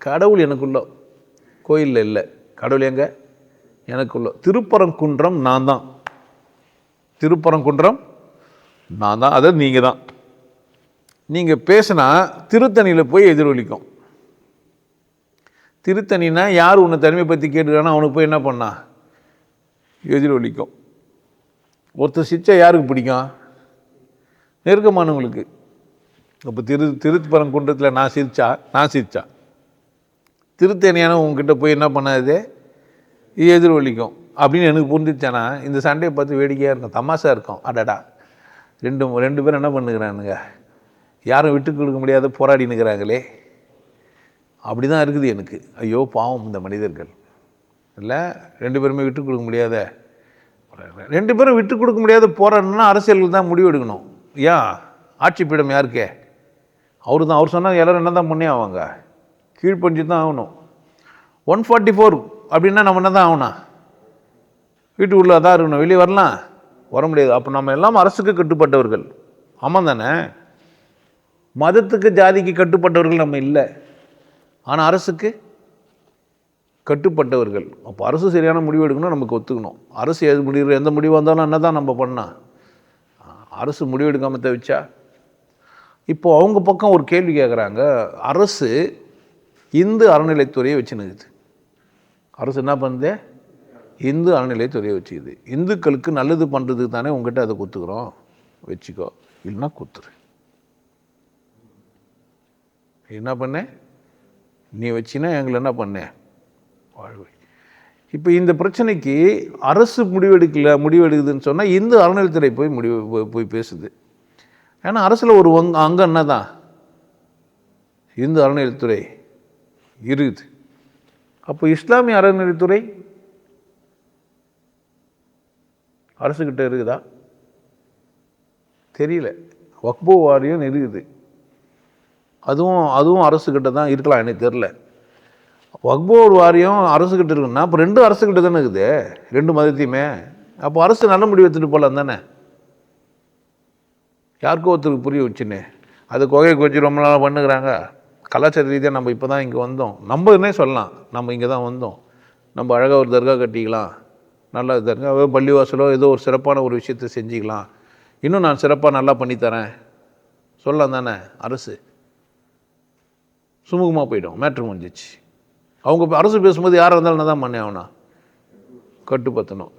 கடவுள் எனக்குள்ள, கோயிலில் இல்லை. கடவுள் எங்கே? எனக்குள்ள. திருப்பரங்குன்றம் நான் தான். திருப்பரங்குன்றம் நான் தான், அதாவது நீங்கள் தான். நீங்கள் பேசினா திருத்தணியில் போய் எதிரொலிக்கும். திருத்தணினா யார் உன்னை தனிமை பற்றி கேட்டுக்கிறானோ அவனுக்கு போய் என்ன பண்ணா எதிரொலிக்கும். ஒருத்தர் சிரிச்சா யாருக்கு பிடிக்கும்? நெருக்கமானவங்களுக்கு. இப்போ திருப்பரங்குன்றத்தில் நான் சிரிச்சா திருத்தணியான உங்ககிட்ட போய் என்ன பண்ணாது எதிரொலிக்கும் அப்படின்னு எனக்கு புரிஞ்சிச்சானா இந்த சண்டையை பார்த்து வேடிக்கையாக இருக்கும், தமாஷா இருக்கும். அடடா ரெண்டு பேரும் என்ன பண்ணுகிறானுங்க, யாரும் விட்டு கொடுக்க முடியாத போராடினுக்கிறாங்களே. அப்படி தான் இருக்குது எனக்கு. ஐயோ பாவம் இந்த மனிதர்கள் இல்லை, ரெண்டு பேருமே விட்டு கொடுக்க முடியாத, ரெண்டு பேரும் விட்டு கொடுக்க முடியாத போராடணும்னா அரசியலுக்கு தான் முடிவு எடுக்கணும். ஏன் ஆட்சி பீடம் யாருக்கே? அவரு தான். அவர் சொன்னால் எல்லோரும் என்ன தான் பண்ணி ஆவாங்க, கீழ்ப்பஞ்சு தான் ஆகணும். 144 அப்படின்னா நம்ம என்ன தான் ஆகணும், வீட்டுக்குள்ளே தான் இருக்கணும், வெளியே வரலாம் வர முடியாது. அப்போ நம்ம எல்லாம் அரசுக்கு கட்டுப்பட்டவர்கள். ஆமாம் தானே? மதத்துக்கு ஜாதிக்கு கட்டுப்பட்டவர்கள் நம்ம இல்லை, ஆனால் அரசுக்கு கட்டுப்பட்டவர்கள். அப்போ அரசு சரியான முடிவு எடுக்கணும், நமக்கு ஒத்துக்கணும். அரசு எந்த முடிவு வந்தாலும் என்ன தான் நம்ம பண்ணால், அரசு முடிவு எடுக்காமல் தவிச்சா. இப்போது அவங்க பக்கம் ஒரு கேள்வி கேட்குறாங்க, அரசு இந்து அறநிலைத்துறையை வச்சுனுக்குது. அரசு என்ன பண்ணுது? இந்து அறநிலைத்துறையை வச்சுக்குது. இந்துக்களுக்கு நல்லது பண்ணுறதுக்கு தானே உங்ககிட்ட அதை கொடுத்துக்குறோம், வச்சுக்கோ, இல்லைன்னா கொடுத்துரு. என்ன பண்ண நீ வச்சினா எங்களை என்ன பண்ண வாழ்வை. இப்போ இந்த பிரச்சனைக்கு அரசு முடிவெடுக்குதுன்னு சொன்னால் இந்து அறநிலைத்துறை போய் பேசுது. ஏன்னா அரசில் ஒரு அங்கம் என்ன தான் இந்து அறநிலைத்துறை இருக்குது. அப்போ இஸ்லாமிய அறநிலைத்துறை அரசுக்கிட்ட இருக்குதா? தெரியல. வக்பு வாரியம் இருக்குது, அதுவும் அரசுக்கிட்ட தான் இருக்கலாம், எனக்கு தெரில. வக்பு வாரியம் அரசுக்கிட்ட இருக்குன்னா அப்போ ரெண்டும் அரசுக்கிட்ட தானே இருக்குது, ரெண்டு மதத்தையுமே. அப்போ அரசு நல்ல முடிவு எடுத்துகிட்டு போகலாம் தானே. யாருக்கோ ஒருத்தருக்கு புரிய வச்சுன்னு அது கொகை கொஞ்சம் ரொம்ப நாளாக பண்ணுகிறாங்க. கலாச்சார ரீதியாக நம்ம இப்போ தான் இங்கே வந்தோம், நம்ம என்ன சொல்லலாம், நம்ம இங்கே தான் வந்தோம், நம்ம அழகாக ஒரு தர்கா கட்டிக்கலாம், நல்லா தர்கா பள்ளிவாசலோ ஏதோ ஒரு சிறப்பான ஒரு விஷயத்தை செஞ்சுக்கலாம், இன்னும் நான் சிறப்பாக நல்லா பண்ணித்தரேன் சொல்லலாம் தானே. அரசு சுமூகமாக போயிடும், மேட்ரு முடிஞ்சிச்சு. அவங்க அரசு பேசும்போது யாராக இருந்தாலும் என்ன தான் பண்ணி ஆகணும், கட்டுப்படுத்தணும்.